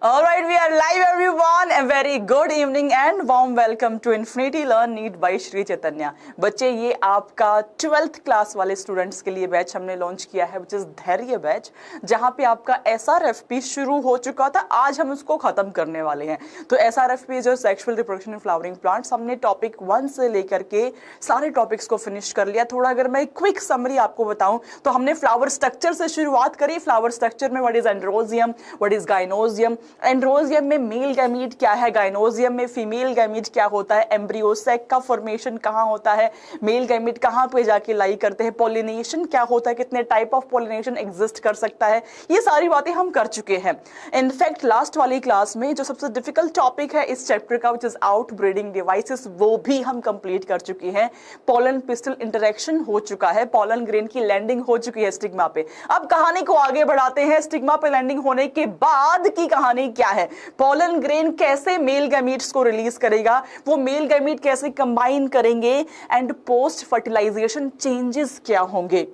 All right, we are live everyone. A very good evening and warm welcome to Infinity Learn Need by Shri Chaitanya. बच्चे ये आपका 12th class वाले students के लिए batch हमने launch किया है विच इज धैर्य बैच, जहां पे आपका SRFP शुरू हो चुका था। आज हम उसको खत्म करने वाले हैं। तो SRFP जो sexual reproduction in flowering plants, हमने टॉपिक 1 से लेकर के सारे टॉपिक्स को फिनिश कर लिया। थोड़ा अगर मैं क्विक समरी आपको बताऊं तो हमने फ्लावर स्ट्रक्चर से शुरुआत करी। फ्लावर स्ट्रक्चर में व्हाट इज एंड्रोजियम, व्हाट इज गाइनोजियम, एंड्रोजियम में मेल गैमीट क्या है, गाइनोजियम में फीमेल गैमीट क्या होता है, एम्ब्रियो सैक का फॉर्मेशन कहां होता है, मेल गैमीट कहां पे जाके लाई करते हैं, पॉलिनेशन क्या होता है, कितने टाइप ऑफ पॉलिनेशन एग्जिस्ट कर सकता है, ये सारी बातें हम कर चुके हैं। इनफैक्ट लास्ट वाली क्लास में जो सबसे डिफिकल्ट टॉपिक है इस चैप्टर का which is out breeding devices, वो भी हम कंप्लीट कर चुके हैं। पॉलन पिस्टल इंटरेक्शन हो चुका है, पॉलन ग्रेन की लैंडिंग हो चुकी है स्टिग्मा पे। अब कहानी को आगे बढ़ाते हैं। स्टिग्मा पे लैंडिंग होने के बाद की कहानी क्या है, पॉलन ग्रेन कैसे मेल गैमीट्स को रिलीज करेगा, वो मेल गैमीट कैसे कंबाइन करेंगे, एंड पोस्ट फर्टिलाइजेशन चेंजेस क्या होंगे।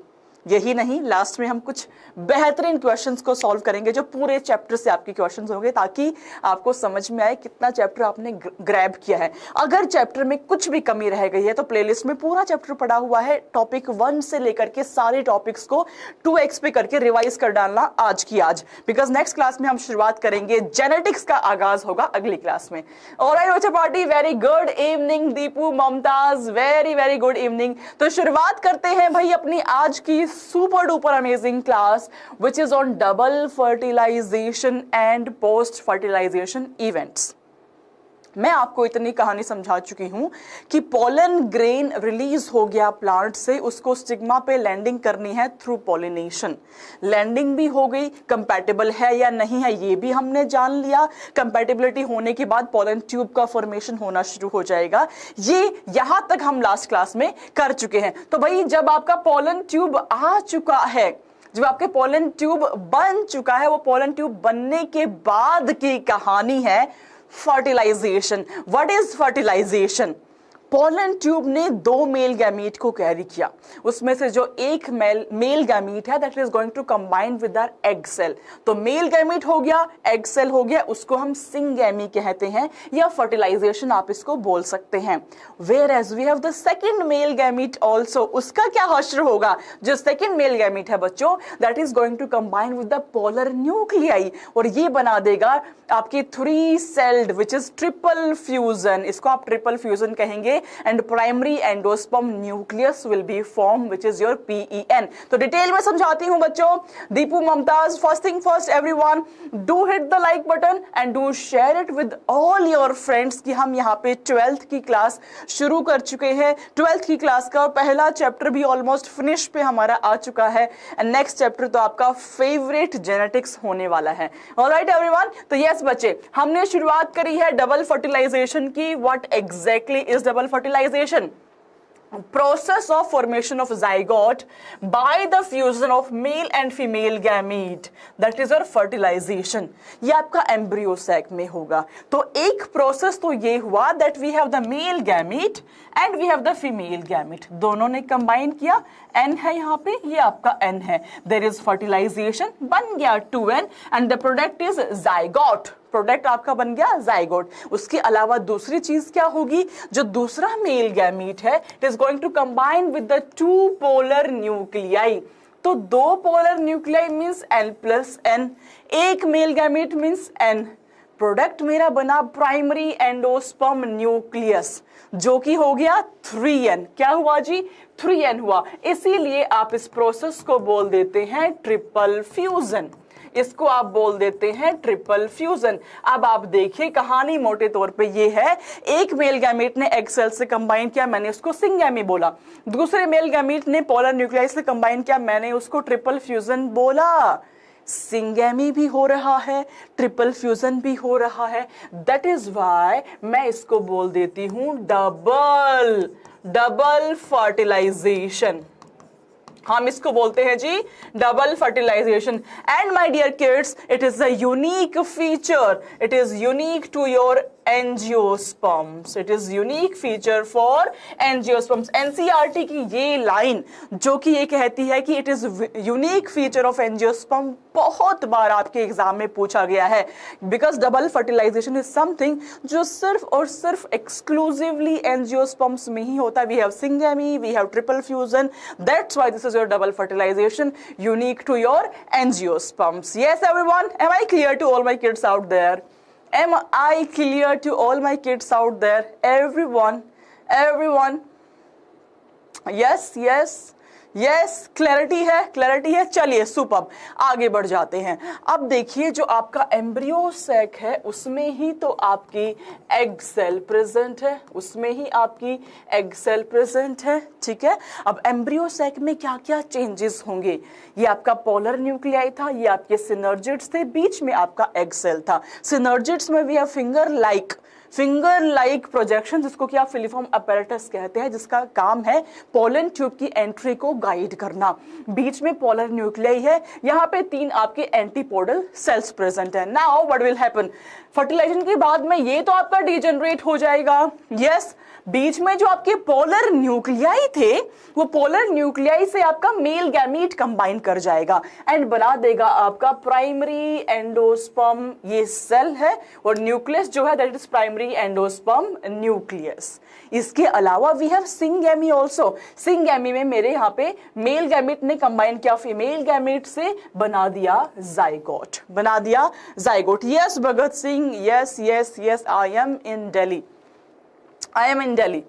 यही नहीं, लास्ट में हम कुछ बेहतरीन क्वेश्चंस को सॉल्व करेंगे जो पूरे चैप्टर से आपके क्वेश्चंस होंगे, ताकि आपको समझ में आए कितना चैप्टर आपने ग्रैब किया है। अगर चैप्टर में कुछ भी कमी रह गई है तो प्लेलिस्ट में पूरा चैप्टर पड़ा हुआ है। टॉपिक 1 से लेकर के सारे टॉपिक्स को 2x पे करके रिवाइज कर डालना आज की आज, बिकॉज नेक्स्ट क्लास में हम शुरुआत करेंगे, जेनेटिक्स का आगाज होगा अगली क्लास में। ऑलराइट बच्चा party, very good evening Deepu, Mumtaz, very very good evening. तो शुरुआत करते हैं भाई अपनी आज की super duper amazing class which is on double fertilization and post fertilization events। मैं आपको इतनी कहानी समझा चुकी हूं कि पॉलन ग्रेन रिलीज हो गया प्लांट से, उसको स्टिग्मा पे लैंडिंग करनी है थ्रू पॉलिनेशन। लैंडिंग भी हो गई, कंपैटिबल है या नहीं है ये भी हमने जान लिया। कंपैटिबिलिटी होने के बाद पॉलन ट्यूब का फॉर्मेशन होना शुरू हो जाएगा। ये यहां तक हम लास्ट क्लास में कर चुके हैं। तो भाई जब आपका पॉलन ट्यूब आ चुका है, जब आपके पॉलन ट्यूब बन चुका है, वो पॉलन ट्यूब बनने के बाद की कहानी है fertilisation. What is fertilisation? Pollen tube ने 2 मेल गैमीट को कैरी किया, उसमें से जो एक मेल गैमीट है that is going to combine with our egg cell. तो मेल गैमीट हो गया, एग सेल हो गया, उसको हम सिंगैमी कहते हैं या फर्टिलाइजेशन आप इसको बोल सकते हैं। Whereas we have the second male gamete also, उसका क्या हश्र होगा? जो सेकंड मेल गैमीट है बच्चों, that is going to combine with the polar nuclei, और ये बना देगा आपकी 3 celled which is triple fusion. इसको आप ट्रिपल फ्यूजन कहेंगे, and primary endosperm nucleus will be formed which is your PEN। तो डिटेल में समझाती हूं बच्चों। Deepu, Mumtaz, first thing first everyone do hit the like button and do share it with all your friends कि हम यहाँ पे 12th की क्लास शुरू कर चुके हैं। 12th की क्लास का पहला चैप्टर भी ऑलमोस्ट फिनिश पे हमारा आ चुका है, एंड नेक्स्ट चैप्टर तो आपका फेवरेट जेनेटिक्स होने वाला है। ऑलराइट एवरीवन, तो यस बच्चे, हमने शुरुआत करी है डबल फर्टिलाइजेशन की। What exactly is double fertilization? Process of formation of zygote by the fusion of male and female gamete, that is your fertilization। ये आपका एम्ब्रियो सैक में होगा। तो एक प्रोसेस तो ये हुआ that we have the male gamete and we have the female gamete, दोनों ने कंबाइन किया। N है यहाँ पे, ये आपका N है। There is fertilization, बन गया 2N and the product is zygote। Product आपका बन गया जाइगोट। उसके अलावा दूसरी चीज क्या होगी? जो दूसरा मेल गैमीट है, it is going to combine with the 2 polar nuclei. तो 2 पोलर न्यूक्लियाई मींस N+N, एक male gamete means N। Product मेरा बना प्राइमरी एंडोस्पर्म न्यूक्लियस, जो कि हो गया 3N। क्या हुआ जी? 3N हुआ। इसीलिए आप इस प्रोसेस को बोल देते हैं ट्रिपल फ्यूजन। इसको आप बोल देते हैं ट्रिपल फ्यूजन। अब आप देखिए कहानी मोटे तौर पे ये है, एक मेल गैमीट ने एग सेल से कंबाइन किया, मैंने उसको सिंगैमी बोला। दूसरे मेल गैमीट ने पोलर न्यूक्लियाई से कंबाइन किया, मैंने उसको ट्रिपल फ्यूजन बोला। सिंगैमी भी हो रहा है, ट्रिपल फ्यूजन भी हो रहा है, दैट इज व्हाई मैं इसको बोल देती हूं डबल फर्टिलाइजेशन। हम इसको बोलते हैं जी double fertilization. And my dear kids, it is a unique feature, it is unique to your angiosperms. It is unique feature for angiosperms. NCERT की ये लाइन जो कि ये कहती है कि it is unique feature of angiosperm, बहुत बार आपके एग्जाम में पूछा गया है. Because double fertilization is something जो सिर्फ और सिर्फ एक्सक्लूसिवली एंजियोस्पर्म्स में ही होता है. We have syngamy, we have triple fusion, that's why this is your double fertilisation unique to your angiosperms. Yes everyone, am I clear to all my kids out there? Am I clear to all my kids out there? Everyone, everyone. Yes, yes, yes. Clarity है, clarity है. चलिए superb, आगे बढ़ जाते हैं. अब देखिए जो आपका एम्ब्रियो सैक है उसमें ही तो आपकी एग सेल प्रेजेंट है, उसमें ही आपकी एग सेल प्रेजेंट है. ठीक है. अब एम्ब्रियो सैक में क्या क्या चेंजेस होंगे? ये आपका पोलर न्यूक्लियाई था, ये आपके सिनर्जिड्स थे, बीच में आपका एग सेल था. सिनर्जिड्स में भी है फिंगर लाइक प्रोजेक्शन, जिसको कि आप फिलीफॉर्म अपैरेटस कहते हैं, जिसका काम है पोलन ट्यूब की एंट्री को गाइड करना. बीच में पोलर न्यूक्लियाई है, यहाँ पे 3 आपके एंटीपोडल सेल्स प्रेजेंट है. Now what will happen? Fertilisation के बाद में ये तो आपका डिजेनरेट हो जाएगा. यस, बीच में जो आपके पोलर न्यूक्लियाई थे वो पोलर न्यूक्लियाई से आपका मेल गैमीट कंबाइन कर जाएगा एंड बना देगा आपका प्राइमरी एंडोस्पर्म. ये सेल है और न्यूक्लियस जो है that is primary endosperm nucleus. इसके अलावा we have syngamy also. Syngamy में मेरे यहाँ पे मेल गैमीट ने कंबाइन किया फीमेल गैमीट से, बना दिया जाइगोट, बना दिया zygote. Yes Bhagat Singh, yes yes yes, I am in Delhi, I am in Delhi.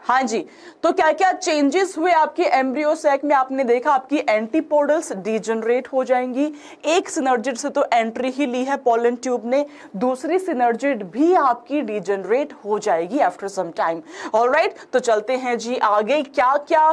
हाँ जी, तो क्या क्या चेंजेस हुए आपके एम्ब्रियो सैक में? आपने देखा आपकी एंटीपोडल्स डिजनरेट हो जाएंगी. एक सिनर्जिड से तो एंट्री ही ली है पोलन ट्यूब ने, दूसरी सिनर्जिड भी आपकी डिजनरेट हो जाएगी आफ्टर सम टाइम. ऑलराइट, तो चलते हैं जी आगे. क्या क्या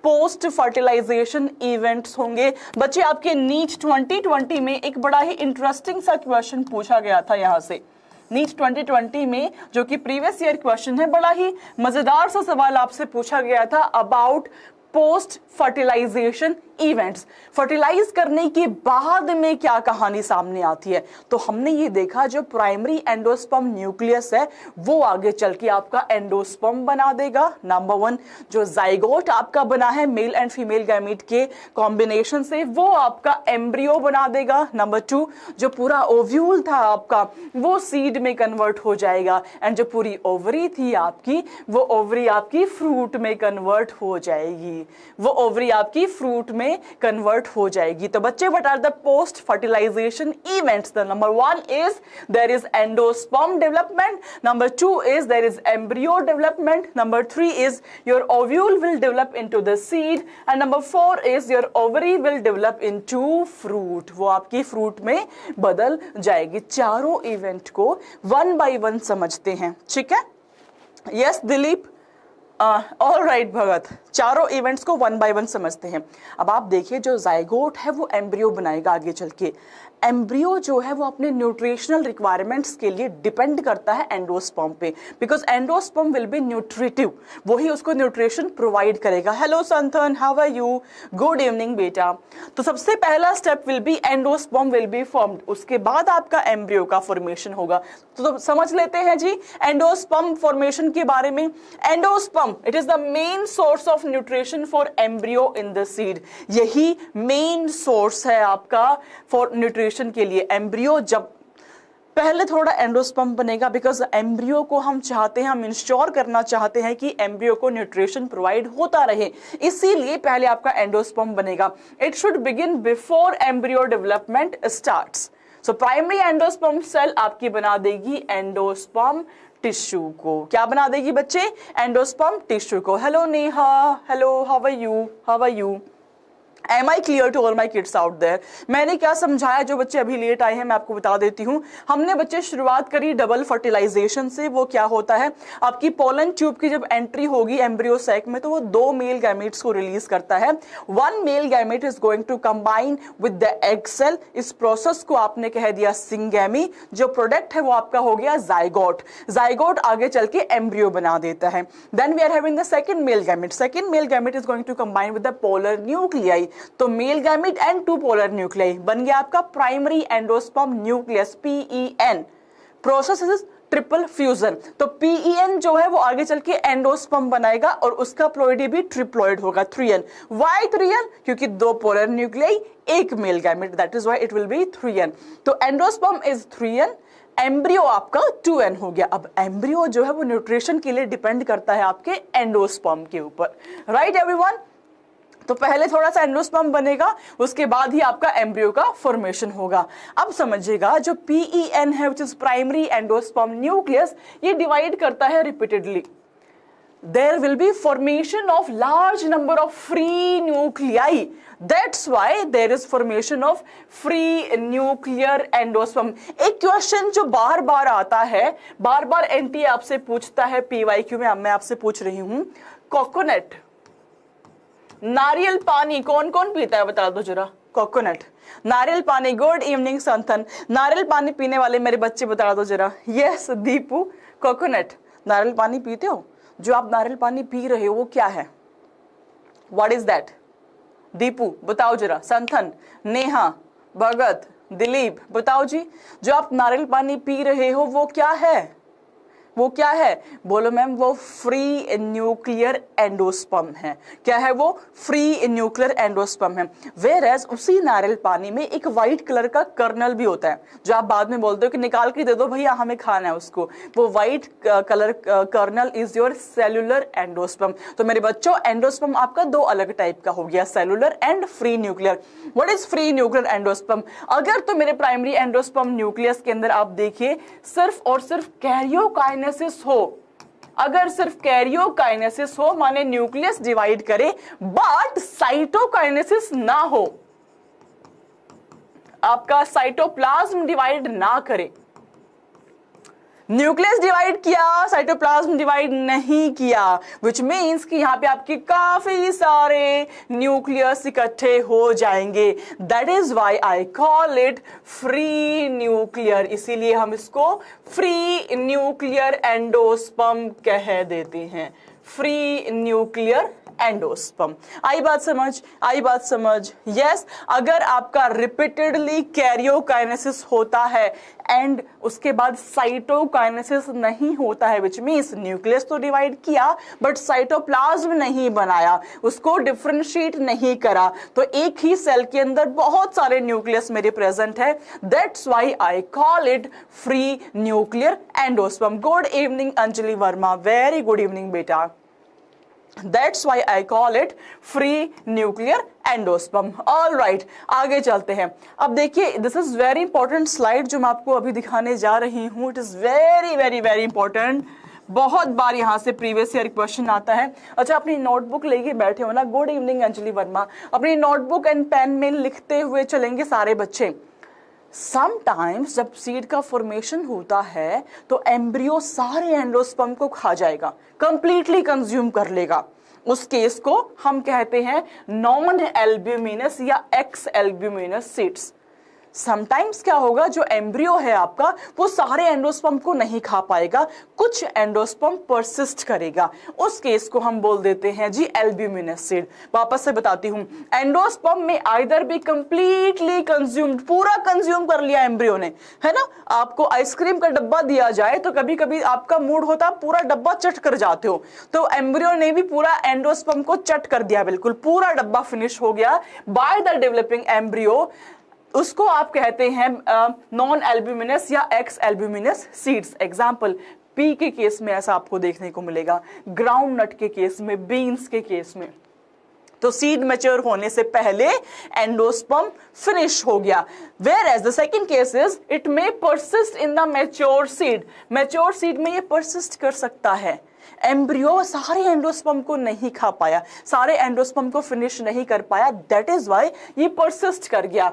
पोस्ट फर्टिलाइजेशन इवेंट्स होंगे? बच्चे आपके नीट 2020 में एक बड़ा ही इंटरेस्टिंग सा क्वेश्चन पूछा गया था यहां से. नीट 2020 में जो कि प्रीवियस ईयर क्वेश्चन है, बड़ा ही मजेदार सा सवाल आपसे पूछा गया था about post fertilisation events. Fertilise करने के बाद में क्या कहानी सामने आती है? तो हमने ये देखा जो प्राइमरी एंडोस्पर्म न्यूक्लियस है वो आगे चल के आपका एंडोस्पर्म बना देगा. नंबर 1, जो जाइगोट आपका बना है मेल एंड फीमेल गैमीट के कॉम्बिनेशन से, वो आपका एम्ब्रियो बना देगा. नंबर 2, जो पूरा ओव्यूल था आपका वो सीड में कन्वर्ट हो जाएगा एंड जो पूरी ओवरी थी आपकी वो ओवरी आपकी फ्रूट में कन्वर्ट हो जाएगी, वो ओवरी आपकी फ्रूट में कन्वर्ट हो जाएगी. तो बच्चे, what are the post fertilisation events? The number 1 is there is endosperm development, number 2 is there is embryo development, number 3 is your ovule will develop into the seed and number 4 is your ovary will develop into fruit. वो आपकी fruit में बदल जाएगी. चारों event को 1 by 1 समझते हैं. ठीक है? यस दिलीप, ऑल राइट भगत, चारों इवेंट्स को 1 by 1 समझते हैं. अब आप देखिए जो जाइगोट है वो एम्ब्रियो बनाएगा आगे चल के. एम्ब्रियो जो है वो अपने न्यूट्रिशनल रिक्वायरमेंट्स के लिए डिपेंड करता है एंडोस्पर्म पे, because endosperm will be nutritive, वही उसको न्यूट्रिशन प्रोवाइड करेगा. Hello Santhan, how are you? Good evening बेटा. तो सबसे पहला step will be endosperm will be formed, उसके बाद आपका एम्ब्रियो का फॉर्मेशन होगा. तो समझ लेते हैं जी एंडोस्पर्म फॉर्मेशन के बारे में. Endosperm, it is the main source of nutrition for embryo in the seed. यही मेन सोर्स है आपका फॉर न्यूट्रिशन के लिए. एम्ब्रियो जब पहले थोड़ा एंडोस्पर्म बनेगा, बिकॉज एम्ब्रियो को हम चाहते हैं, हम इंश्योर करना चाहते हैं कि एम्ब्रियो को न्यूट्रिशन प्रोवाइड होता रहे, इसीलिए पहले आपका एंडोस्पर्म बनेगा. It should begin before embryo development starts. So primary endosperm cell आपकी बना देगी एंडोस्पर्म टिश्यू को. क्या बना देगी बच्चे? एंडोस्पर्म टिश्यू को. Hello Neha, hello, how are you? How are you? Am I clear to all my kids out there? मैंने क्या समझाया? जो बच्चे अभी लेट आए हैं मैं आपको बता देती हूँ. हमने बच्चे शुरुआत करी डबल फर्टिलाइजेशन से. वो क्या होता है, आपकी पोलन ट्यूब की जब एंट्री होगी एम्ब्रियो सैक में तो वो 2 मेल गैमेट्स को रिलीज करता है. 1 male gamete is going to combine with the egg cell. इस प्रोसेस को आपने कह दिया सिंगेमी. जो प्रोडक्ट है वो आपका हो गया जाइगोट. जाइगोट आगे चल के एम्ब्रियो बना देता है. Then we are having the second male gamete. Second male gamete is going to combine with the polar nuclei. तो male gamete and 2 polar nuclei बन गया आपका primary endosperm nucleus, PEN, process is triple fusion. तो PEN जो है वो आगे चल के एंडोस्पर्म बनाएगा और उसका प्लॉइडी भी ट्रिप्लॉइड होगा, 3N। Y 3N? क्योंकि दो पोलर न्यूक्लियाई, एक male gamete, that is why it will be 3N। तो एंडोस्पर्म इज 3N, एम्ब्रियो आपका 2N हो गया। अब एम्ब्रियो जो है वो न्यूट्रिशन के लिए डिपेंड करता है आपके एंडोस्पर्म के ऊपर, राइट एवरीवन। तो पहले थोड़ा सा एंडोस्पर्म बनेगा, उसके बाद ही आपका एम्ब्रियो का फॉर्मेशन होगा। अब समझिएगा जो PEN है which is primary endosperm nucleus, ये डिवाइड करता है repeatedly. There will be formation of large number of free nuclei. That's why there is formation of free nuclear endosperm. एक क्वेश्चन जो बार बार आता है, बार बार NTA आपसे पूछता है, PYQ में मैं आपसे पूछ रही हूं, कोकोनट, नारियल पानी कौन कौन पीता है बता दो जरा। कोकोनट, नारियल पानी, गुड इवनिंग संतन। नारियल पानी पीने वाले मेरे बच्चे बता दो जरा। यस दीपू, कोकोनट, नारियल पानी पीते हो? जो आप नारियल पानी पी रहे हो वो क्या है? What is that? दीपू बताओ जरा। संथन, नेहा, भगत, दिलीप बताओ जी, जो आप नारियल पानी पी रहे हो वो क्या है? वो क्या है? बोलो मैम, वो फ्री न्यूक्लियर एंडोस्पर्म है। क्या है वो? फ्री न्यूक्लियर एंडोस्पर्म है। वेयरएज उसी नारियल पानी में एक व्हाइट कलर का कर्नल भी होता है, जो आप बाद में बोलते हो कि निकाल के दे दो भैया हमें खाना है उसको। वो white colour kernel is your cellular endosperm. तो मेरे बच्चों, एंडोस्पर्म आपका दो अलग टाइप का हो गया, cellular and free nuclear. What is free nuclear endosperm? अगर तो मेरे प्राइमरी एंडोस्पर्म न्यूक्लियस के अंदर आप देखिए सिर्फ और सिर्फ कैरियोकाइनेसिस हो, अगर सिर्फ कैरियोकाइनेसिस हो माने न्यूक्लियस डिवाइड करे बट साइटोकाइनेसिस ना हो, आपका साइटोप्लाज्म डिवाइड ना करे, न्यूक्लियस डिवाइड किया, साइटोप्लाज्म डिवाइड नहीं किया, विच मीन्स कि यहां पे आपके काफी सारे न्यूक्लियस इकट्ठे हो जाएंगे। That is why I call it free nuclear. इसीलिए हम इसको फ्री न्यूक्लियर एंडोस्पर्म कह देते हैं, फ्री न्यूक्लियर एंडोस्पर्म। आई बात समझ? आई बात समझ? यस। अगर आपका रिपीटेडली कैरियोकाइनेसिस होता है एंड उसके बाद साइटोकाइनेसिस नहीं होता है, विच मीन्स न्यूक्लियस तो डिवाइड किया बट साइटोप्लाज्म नहीं बनाया, उसको डिफरेंशिएट नहीं करा, तो एक ही सेल के अंदर बहुत सारे न्यूक्लियस मेरे प्रेजेंट है। That's why I call it free nuclear endosperm. Good evening Anjali Verma, very good evening बेटा। That's why I call it free nuclear endosperm. All right, आगे चलते हैं। अब देखिए, this is very important slide जो मैं आपको अभी दिखाने जा रही हूँ। It is very very very important. बहुत बार यहाँ से प्रीवियस ईयर क्वेश्चन आता है। अच्छा, अपनी नोटबुक लेके बैठे हो ना? Good evening Anjali Verma. अपनी नोटबुक एंड पेन में लिखते हुए चलेंगे सारे बच्चे। समटाइम्स जब सीड का फॉर्मेशन होता है तो एम्ब्रियो सारे एंडोस्पर्म को खा जाएगा, कंप्लीटली कंज्यूम कर लेगा। उस केस को हम कहते हैं नॉन एल्ब्यूमिनस या एक्स एल्ब्यूमिनस सीड्स। समटाइम्स क्या होगा, जो एम्ब्रियो है आपका वो सारे एंडोस्पर्म को नहीं खा पाएगा, कुछ एंडोस्पर्म परसिस्ट करेगा, उस केस को हम बोल देते हैं जी एल्ब्यूमिनस सीड। वापस से बताती हूं, एंडोस्पर्म में आइदर भी कंप्लीटली कंज्यूम्ड, पूरा कंज्यूम कर लिया एम्ब्रियो ने, है ना। आपको आइसक्रीम का डब्बा दिया जाए तो कभी कभी आपका मूड होता पूरा डब्बा चट कर जाते हो, तो एम्ब्रियो ने भी पूरा एंडोस्पर्म को चट कर दिया, बिल्कुल पूरा डब्बा फिनिश हो गया बाय द डेवलपिंग एम्ब्रियो। उसको आप कहते हैं नॉन एल्ब्यूमिनस या x albuminous seeds. Example, P के केस में ऐसा आपको देखने को मिलेगा, ग्राउंड नट के केस में, बीन्स के केस में। तो सीड मैच्योर होने से पहले एंडोस्पर्म फिनिश हो गया। Whereas the second case is it may persist in the mature seed. Mature seed में ये परसिस्ट कर सकता है। एम्ब्रियो सारे एंडोस्पर्म को नहीं खा पाया, सारे एंडोस्पर्म को फिनिश नहीं कर पाया, दैट इज व्हाई ये परसिस्ट कर गया।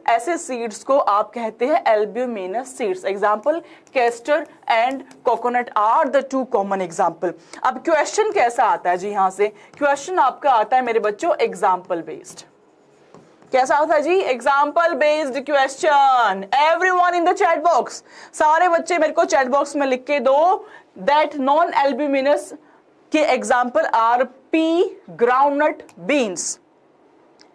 ऐसे सीड्स को आप कहते हैं albuminous seeds. Example, castor and coconut are the two common example. अब क्वेश्चन कैसा आता है जी? यहां से क्वेश्चन आपका आता है मेरे बच्चों एग्जाम्पल बेस्ड। कैसा होता है जी? Example based question. Everyone in the chat box, सारे बच्चे मेरे को चैट बॉक्स में लिख के दो दैट नॉन एल्ब्यूमिनस के example R P, groundnut, beans.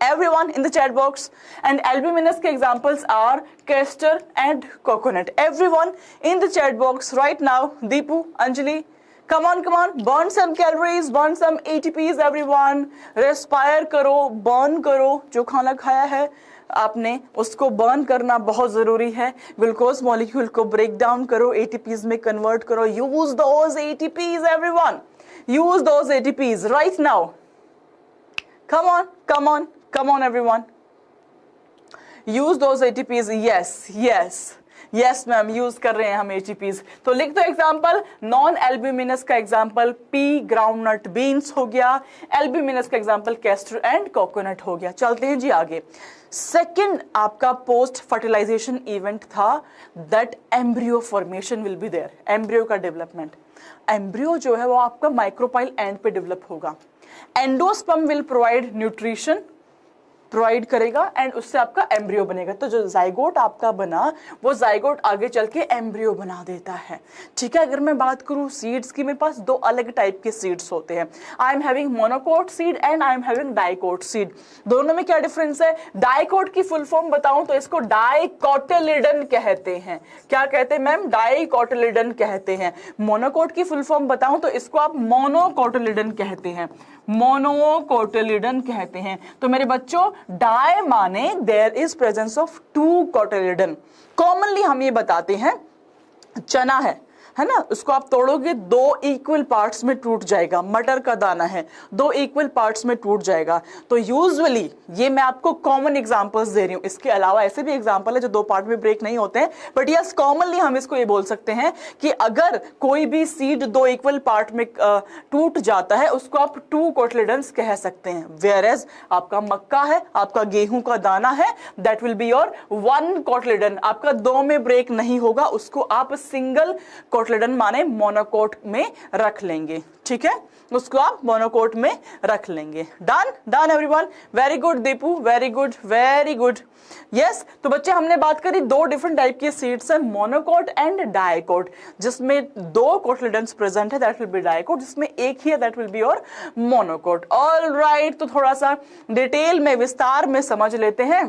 Everyone in the chat box. And albuminous के examples are castor and coconut. Everyone in the chat box right now. Deepu, Anjali, come on, burn some calories, burn some ATPs, everyone. Respire करो, burn करो, जो खाना खाया है आपने उसको burn करना बहुत जरूरी है. ग्लूकोज मॉलिक्यूल को ब्रेक डाउन करो, एटीपीज में कन्वर्ट करो. Use those ATPs everyone, use those ATPs right now. Come on everyone, use those ATPs. Yes ma'am, use कर रहे हैं हम ATPs. तो लिख दो एग्जाम्पल. नॉन एल्ब्यूमिनस का एग्जाम्पल पी ग्राउंडनट बीन्स हो गया. एल्ब्यूमिनस का एग्जाम्पल कैस्टर एंड कोकोनट हो गया. चलते हैं जी आगे. सेकेंड आपका पोस्ट फर्टिलाइजेशन इवेंट था that embryo formation will be there. Embryo का डेवलपमेंट. एम्ब्रियो जो है वो आपका माइक्रोपाइल एंड पे डेवलप होगा. Endosperm will provide nutrition, provide करेगा एंड उससे आपका एम्ब्रियो बनेगा. तो जो जाइगोट आपका बना वो जाइगोट आगे चल के एम्ब्रियो बना देता है. ठीक है. अगर मैं बात करूं सीड्स की, मेरे पास दो अलग टाइप के सीड्स होते हैं. आई am having monocot seed and I am having dicot seed. दोनों में क्या डिफरेंस है? डाइकोट की फुल फॉर्म बताऊं तो इसको डाइकोटिलिडन कहते हैं. क्या कहते हैं मैम? डाइकोटिलिडन कहते हैं. मोनोकोट की फुल फॉर्म बताऊं तो इसको आप मोनोकोटिलिडन कहते हैं. मोनोकोटिलिडन कहते हैं. तो मेरे बच्चों, डाई माने there is presence of two cotyledon. Commonly हम ये बताते हैं चना है ना, उसको आप तोड़ोगे दो इक्वल पार्ट्स में टूट जाएगा. मटर का दाना है, दो इक्वल पार्ट्स में टूट जाएगा. तो यूजुअली ये मैं आपको कॉमन एग्जांपल्स दे रही हूं. इसके अलावा ऐसे भी एग्जांपल है जो दो पार्ट में ब्रेक नहीं होते हैं. बट यस, कॉमनली हम इसको ये बोल सकते हैं कि अगर कोई भी सीड दो इक्वल पार्ट में टूट जाता है उसको आप टू कोटिलिडन्स कह सकते हैं. वेयर एज आपका मक्का है, आपका गेहूं का दाना है, that will be your one cotyledon. आपका दो में ब्रेक नहीं होगा, उसको आप सिंगल कोटिलिडन माने मोनोकोट में रख लेंगे. ठीक है, उसको आप मोनोकोट में रख लेंगे. Done everyone. Very good Deepu, very good. Yes. तो बच्चे हमने बात करी दो डिफरेंट टाइप के सीड्स हैं, मोनोकोट एंड डाइकोट. जिसमें दो कोटिलिडन्स प्रेजेंट है दैट विल बी डाइकोट, जिसमें एक ही है that will be your monocot. Alright, तो थोड़ा सा डिटेल में विस्तार में समझ लेते हैं.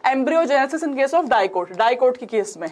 Embryogenesis in case of dicot. Dicot की केस में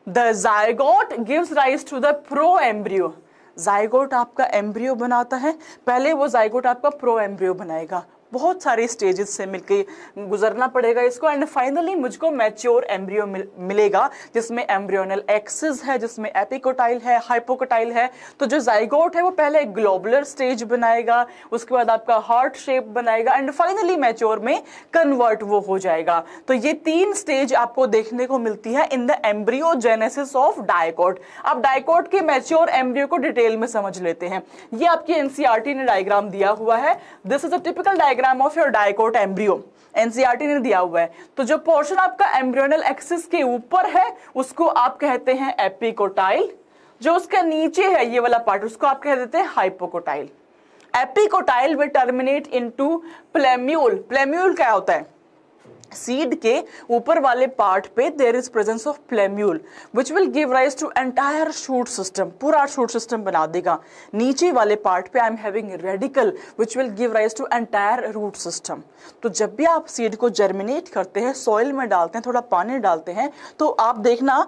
The zygote gives rise to the pro-embryo. Zygote आपका एम्ब्रियो बनाता है. पहले वो जाइगोट आपका प्रो एम्ब्रियो बनाएगा. बहुत सारे स्टेजेस से मिलके गुजरना पड़ेगा इसको एंड फाइनली मुझको मैच्योर एम्ब्रियो मिलेगा जिसमें एम्ब्रियोनल एक्सिस है, जिसमें एपिकोटाइल है, हाइपोकोटाइल है. तो जो जाइगोट है वो पहले ग्लोबुलर स्टेज बनाएगा, उसके बाद आपका हार्ट शेप बनाएगा एंड फाइनली मैच्योर में कन्वर्ट वो हो जाएगा. तो ये तीन स्टेज आपको देखने को मिलती है in the embryogenesis of dicot. अब डाइकोट के मैच्योर एम्ब्रियो को डिटेल में समझ लेते हैं. ये आपकी एनसीईआरटी ने डायग्राम दिया हुआ है. This is a typical diagram of your dicot embryo. NCERT ने दिया हुआ है. तो जो पोर्शन आपका एम्ब्रियोनल एक्सिस के ऊपर है उसको आप कहते हैं एपिकोटाइल. जो उसके नीचे है ये वाला पार्ट उसको आप कह देते हैं hypocotyl. Epicotyl will terminate into plumule. Plumule क्या होता है? सीड के ऊपर वाले पार्ट पे there is presence of plumule which will give rise to entire shoot system. पूरा शूट सिस्टम बना देगा. नीचे वाले पार्ट पे I am having radicle which will give rise to entire root system. तो जब भी आप सीड को जर्मिनेट करते हैं, सॉइल में डालते हैं, थोड़ा पानी डालते हैं, तो आप देखना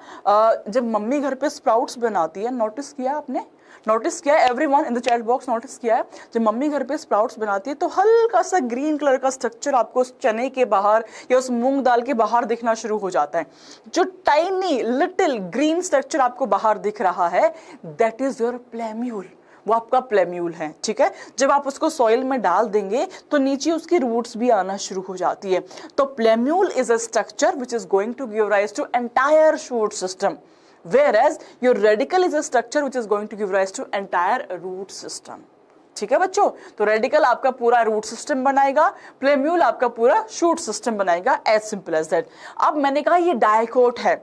जब मम्मी घर पे स्प्राउट्स बनाती है, नोटिस किया आपने? नोटिस किया everyone in the chat box? Notice किया है जब मम्मी घर पे स्प्राउट्स बनाती है तो हल्का सा ग्रीन कलर का स्ट्रक्चर आपको उस चने के बाहर या उस मूंग दाल के बाहर दिखना शुरू हो जाता है. जो टाइनी लिटिल ग्रीन स्ट्रक्चर आपको बाहर दिख रहा है दैट इज योर प्लेम्यूल. वो आपका प्लेम्यूल है. ठीक है. जब आप उसको सॉइल में डाल देंगे तो नीचे उसकी रूट्स भी आना शुरू हो जाती है. तो plumule is a structure which is going to give rise to entire shoot system. Whereas your radical is a structure which is going to give rise to entire root system. ठीक है बच्चों. तो रेडिकल आपका पूरा root system बनाएगा, plumule आपका पूरा shoot system बनाएगा. As simple as that. अब मैंने कहा ये डाइकोट है.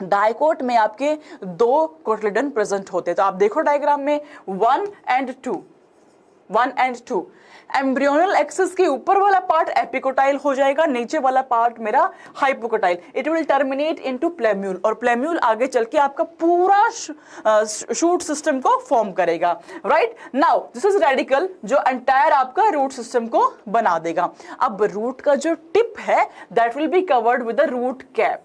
डाइकोट में आपके दो कोटिलिडन प्रेजेंट होते हैं. तो आप देखो डायग्राम में 1 and 2. 1 and 2। एम्ब्रियोनल एक्सिस के ऊपर वाला पार्ट एपिकोटाइल हो जाएगा, नीचे वाला पार्ट मेरा hypocotyl. It will terminate into plumule, और प्लेम्यूल आगे चल के आपका पूरा शूट सिस्टम को फॉर्म करेगा। Right now this is radicle जो एंटायर आपका रूट सिस्टम को बना देगा। अब रूट का जो टिप है that will be covered with the root cap.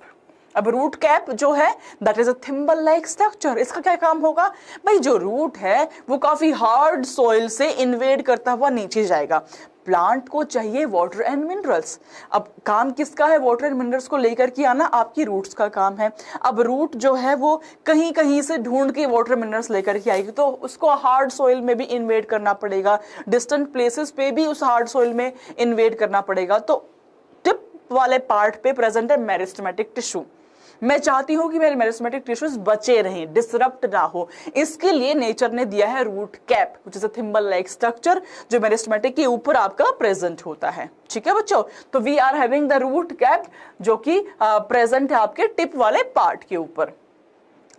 अब रूट कैप जो है that is a thimble like structure. इसका क्या काम होगा भाई, जो रूट है वो काफी हार्ड सॉइल से इन्वेड करता हुआ नीचे जाएगा। प्लांट को चाहिए वाटर एंड मिनरल्स। अब काम किसका है वाटर एंड मिनरल्स को लेकर के आना, आपकी रूट्स का काम है। अब रूट जो है वो कहीं कहीं से ढूंढ के वाटर मिनरल्स लेकर के आएगी, तो उसको हार्ड सॉइल में भी इन्वेड करना पड़ेगा, डिस्टेंट प्लेसेस पे भी उस हार्ड सॉइल में इन्वेड करना पड़ेगा। तो टिप वाले पार्ट पे प्रेजेंट है मेरिस्टेमेटिक टिश्यू। मैं चाहती हूं कि मेरे मेरिस्टेमेटिक टिश्यूज बचे रहें, डिसरप्ट ना हो, इसके लिए नेचर ने दिया है root cap which is a thimble like structure जो मेरिस्टेमेटिक के ऊपर आपका प्रेजेंट होता है। ठीक है बच्चों, तो we are having the root cap जो कि प्रेजेंट है आपके टिप वाले पार्ट के ऊपर।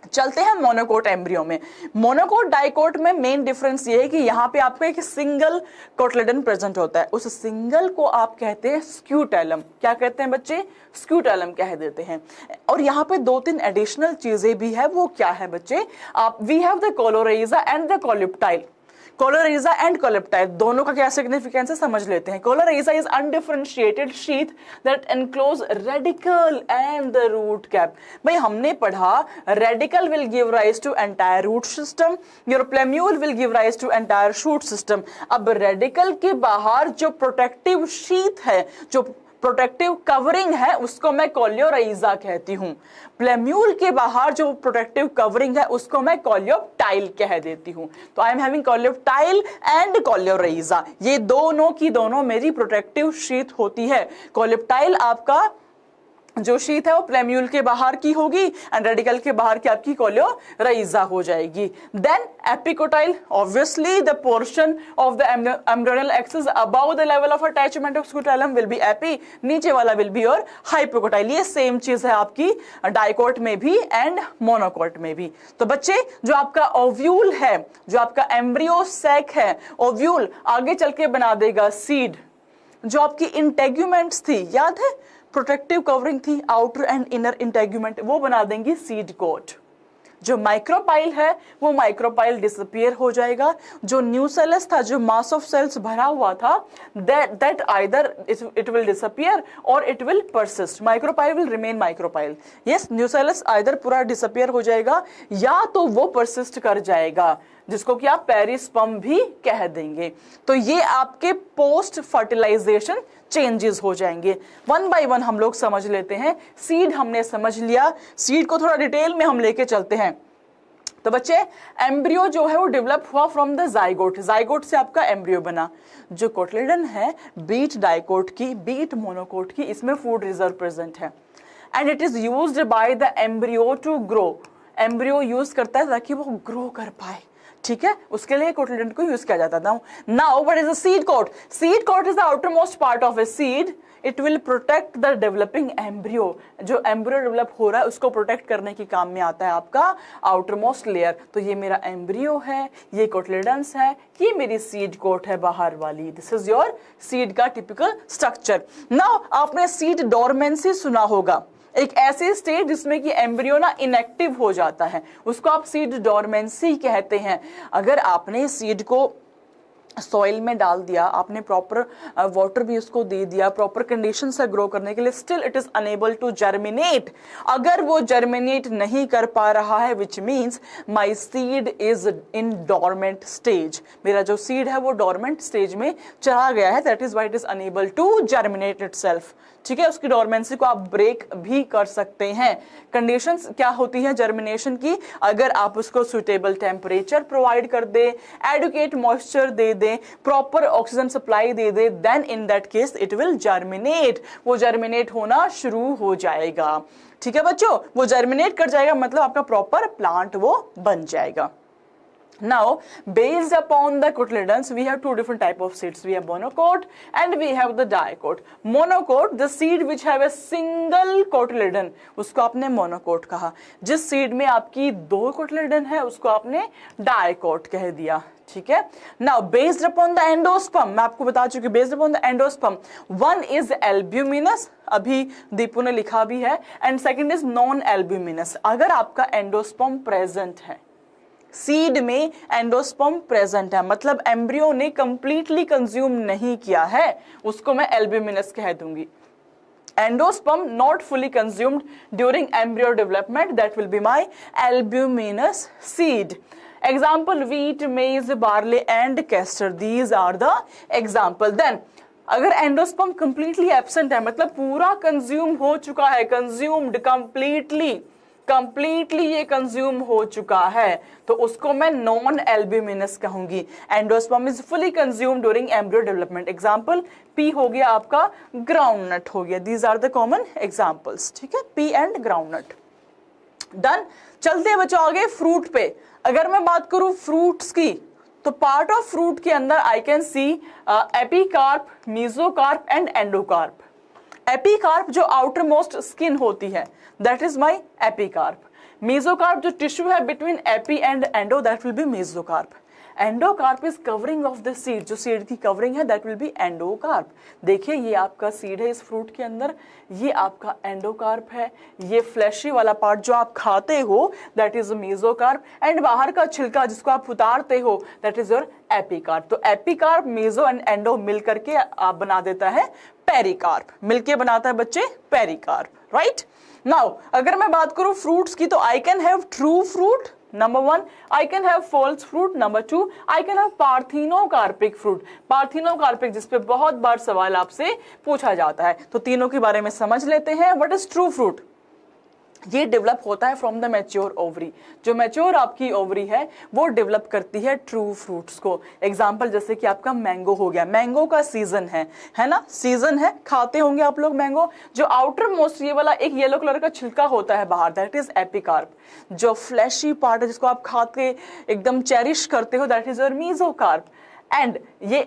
चलते हैं मोनोकोट एम्ब्रियो में। मोनोकोट डाइकोट में मेन डिफरेंस ये है कि यहाँ पे आपको एक सिंगल कोटलेडन प्रेजेंट होता है, उस सिंगल को आप कहते हैं स्क्यूटेलम। क्या कहते हैं बच्चे, स्क्यूटेलम कह देते हैं। और यहाँ पे 2-3 एडिशनल चीजें भी है, वो क्या है बच्चे, आप we have the coleorhiza and the coleoptile. Coleorhiza and coleoptile दोनों का क्या सिग्निफिकेंस है समझ लेते हैं। Coleorhiza is undifferentiated sheath that enclose radicle and the root cap. भाई हमने पढ़ा radicle will give rise to entire root system, your plumule will give rise to entire shoot system. अब रेडिकल के बाहर जो प्रोटेक्टिव शीथ है, जो protective covering है, उसको मैं कोलियोराइजा कहती हूं। प्लेम्यूल के बाहर जो प्रोटेक्टिव कवरिंग है उसको मैं कोलियोप्टाइल कह देती हूं। तो आई am having coleoptile and coleorhiza, ये दोनों की दोनों मेरी प्रोटेक्टिव शीथ होती है। कोलियोप्टाइल आपका जो शीथ है वो प्लेम्यूल के बाहर की होगी एंड रेडिकल के बाहर की आपकी कोलियोराइजा हो जाएगी। Then epicotyl, obviously the portion of the embryonal axis above the level of attachment of scutellum will be epi, नीचे वाला विल बी और हाइपोकोटाइल। ये सेम चीज है आपकी डाइकोट में भी एंड मोनोकोट में भी। तो बच्चे जो आपका ओव्यूल है, जो आपका एम्ब्रियो सैक है, ओव्यूल आगे चल के बना देगा सीड। जो आपकी इंटेग्यूमेंट्स थी, याद है प्रोटेक्टिव कवरिंग थी आउटर एंड इनर इंटेग्यूमेंट, वो बना देंगी सीड कोट। जो माइक्रोपाइल है वो माइक्रोपाइल डिसअपियर हो जाएगा। जो न्यूसेलस था, जो मास ऑफ सेल्स भरा हुआ था, that either it will disappear और it will persist. Micropyle will remain micropyle. Yes, nucellus either पूरा डिसअपियर हो जाएगा या तो वो परसिस्ट कर जाएगा, जिसको कि आप पेरिस्पर्म भी कह देंगे। तो ये आपके पोस्ट फर्टिलाइजेशन चेंजेस हो जाएंगे। 1 बाय 1 हम लोग समझ लेते हैं। सीड हमने समझ लिया, सीड को थोड़ा डिटेल में हम लेके चलते हैं। तो बच्चे एम्ब्रियो जो है वो डेवलप हुआ फ्रॉम द जाइगोट, जाइगोट से आपका एम्ब्रियो बना। जो कोटलेडन है बीट डाइकोट की, बीट मोनोकोट की, इसमें फूड रिजर्व प्रेजेंट है and it is used by the embryo to grow. Embryo use करता है ताकि वो ग्रो कर पाए, ठीक है, उसके लिए कोटलेडन को यूज किया जाता था। Now what is a seed coat? Seed coat is the outermost part of a seed. It will protect the developing embryo. जो एम्ब्रियो डेवलप हो रहा है उसको प्रोटेक्ट करने के काम में आता है आपका आउटर मोस्ट लेयर। तो ये मेरा एम्ब्रियो है, ये कोटलेडन्स है, ये मेरी सीड कोट है बाहर वाली। दिस इज योर सीड का टिपिकल स्ट्रक्चर। नाउ आपने सीड डोरमेंसी सुना होगा, एक ऐसी स्टेट जिसमें कि एम्ब्रियो ना इनएक्टिव हो जाता है, उसको आप सीड डोरमेंसी कहते हैं। अगर आपने सीड को सॉइल में डाल दिया, आपने प्रॉपर वाटर भी उसको दे दिया, प्रॉपर कंडीशन से ग्रो करने के लिए, still it is unable to germinate. अगर वो जर्मिनेट नहीं कर पा रहा है, which means my seed is in dormant stage, मेरा जो सीड है वो डोरमेंट स्टेज में चला गया है, that is why it is unable to germinate itself. ठीक है, उसकी डोरमेंसी को आप ब्रेक भी कर सकते हैं। कंडीशंस क्या होती है जर्मिनेशन की? अगर आप उसको सुटेबल टेम्परेचर प्रोवाइड कर दे, एडुकेट मॉइस्चर दे दे, प्रॉपर ऑक्सीजन सप्लाई दे दे, then in that case it will germinate. वो जर्मिनेट होना शुरू हो जाएगा। ठीक है बच्चों, वो जर्मिनेट कर जाएगा मतलब आपका प्रॉपर प्लांट वो बन जाएगा। Now, based upon the cotyledons, we have two different type of seeds. We have monocot and we have the dicot. Monocot, the seed which have a single cotyledon, उसको आपने monocot कहा. जिस seed में आपकी दो cotyledon है, उसको आपने dicot कह दिया. ठीक है. Now, based upon the endosperm, मैं आपको बता चुकी, based upon the endosperm, one is albuminous, अभी दीपू ने लिखा भी है, and second is non-albuminous. अगर आपका endosperm present है, सीड में एंडोस्पर्म प्रेजेंट है, मतलब एम्ब्रियो ने कंप्लीटली कंज्यूम नहीं किया है, उसको मैं एल्ब्यूमिनस कह दूंगी. Endosperm not fully consumed during embryo development, that will be my albuminous seed. Example wheat, maize, barley and castor, these are the example. Then अगर एंडोस्पर्म कंप्लीटली एब्सेंट है, मतलब पूरा कंज्यूम हो चुका है, कंज्यूम्ड कंप्लीटली ये कंज्यूम हो चुका है, तो उसको मैं नॉन एल्ब्यूमिनस कहूंगी. Endosperm is fully consume during embryo development. Example pea हो गया, आपका ग्राउंडनट हो गया. These are the common examples. ठीक है, पी एंड ग्राउंडनट. डन. चलते हैं बच्चों आगे फ्रूट पे. अगर मैं बात करूं फ्रूट्स की, तो पार्ट ऑफ फ्रूट के अंदर I can see epicarp, mesocarp and endocarp. Epicarp जो आउटर मोस्ट स्किन होती है, that is my epicarp. Mesocarp जो टिश्यू है between AP and endo, that will B mesocarp. Endocarp is covering of the seed, जो seed की covering है, that will B endocarp. देखिए ये आपका सीड है इस फ्रूट के अंदर, ये आपका एंडोकार्प है. ये फ्लैशी वाला पार्ट जो आप खाते हो, दैट इज मेसोकार्प. एंड बाहर का छिलका जिसको आप उतारते हो, दैट इज योर एपिकार्प. तो एपिकार्प, मेसो एंड एंडो मिल करके आप बना देता है पेरिकार्प. मिलके बनाता है बच्चे पेरिकार्प. राइट. नाउ अगर मैं बात करूं फ्रूट्स की, तो I can have true fruit, number one. I can have false fruit, number two. I can have parthenocarpic fruit. Parthenocarpic, जिसपे बहुत बार सवाल आपसे पूछा जाता है, तो तीनों के बारे में समझ लेते हैं. What is true fruit? ये डेवलप होता है फ्रॉम द मैच्योर ओवरी. जो मैच्योर आपकी ओवरी है वो डेवलप करती है ट्रू फ्रूट्स को. एग्जांपल जैसे कि आपका मैंगो हो गया. मैंगो का सीजन है ना, सीजन है, खाते होंगे आप लोग मैंगो. जो आउटर मोस्ट ये वाला एक येलो कलर का छिलका होता है बाहर, दैट इज एपिकार्प. जो फ्लैशी पार्ट है जिसको आप खाते एकदम चेरिश करते हो, that is your mesocarp. And ये